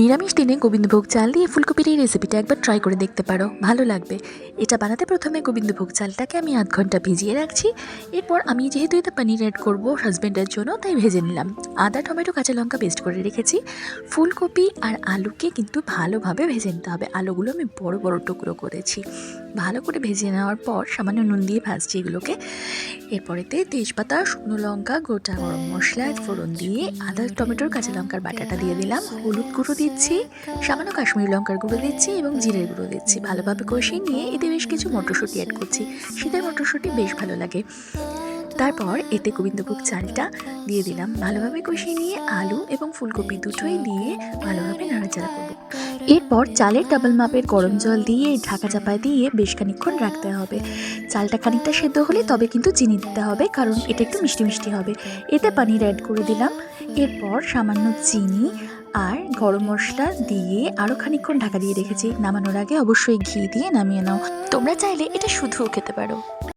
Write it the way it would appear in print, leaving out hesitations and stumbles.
নিরামিষ দিনে গোবিন্দভোগ চাল দিয়ে ফুলকপির এই রেসিপিটা একবার ট্রাই করে দেখতে পারো, ভালো লাগবে। এটা বানাতে প্রথমে গোবিন্দভোগ চালটাকে আমি আধ ঘন্টা ভিজিয়ে রাখছি। এরপর আমি যেহেতু এতে পনির অ্যাড করবো হাজব্যান্ডের জন্য, তাই ভেজে নিলাম। আদা টমেটো কাঁচা লঙ্কা পেস্ট করে রেখেছি। ফুলকপি আর আলুকে কিন্তু ভালোভাবে ভেজে নিতে হবে। আলুগুলো আমি বড় বড় টুকরো করেছি। ভালো করে ভেজে নেওয়ার পর সামান্য নুন দিয়ে ভাজছি এগুলোকে। এরপরেতে তেজপাতা, শুকনো লঙ্কা, গোটা গরম মশলা ফোড়ন দিয়ে আদা টমেটোর কাঁচা লঙ্কার বাটাটা দিয়ে দিলাম। হলুদ গুঁড়ো দিচ্ছি, সামান্য কাশ্মীরি লঙ্কার গুঁড়ো দিচ্ছি এবং জিরের গুঁড়ো দিচ্ছি। ভালোভাবে কষিয়ে নিয়ে এতে বেশ কিছু মটরশুঁটি অ্যাড করছি। শীতের মটরশুঁটি বেশ ভালো লাগে। তারপর এতে গোবিন্দভোগ চালটা দিয়ে দিলাম। ভালোভাবে কষিয়ে নিয়ে আলু এবং ফুলকপি দুটোই দিয়ে ভালোভাবে নাড়াচাড়া করব। এরপর চালের ডাবল মাপের গরম জল দিয়ে ঢাকা চাপায় দিয়ে বেশ খানিকক্ষণ রাখতে হবে। চালটা খানিকটা সেদ্ধ হলে তবে কিন্তু চিনি দিতে হবে, কারণ এটা একটু মিষ্টি মিষ্টি হবে। এতে পানির অ্যাড করে দিলাম। এরপর সামান্য চিনি আর গরম মশলা দিয়ে আরও খানিকক্ষণ ঢাকা দিয়ে রেখেছি। নামানোর আগে অবশ্যই ঘি দিয়ে নামিয়ে নাও। তোমরা চাইলে এটা শুধুও খেতে পারো।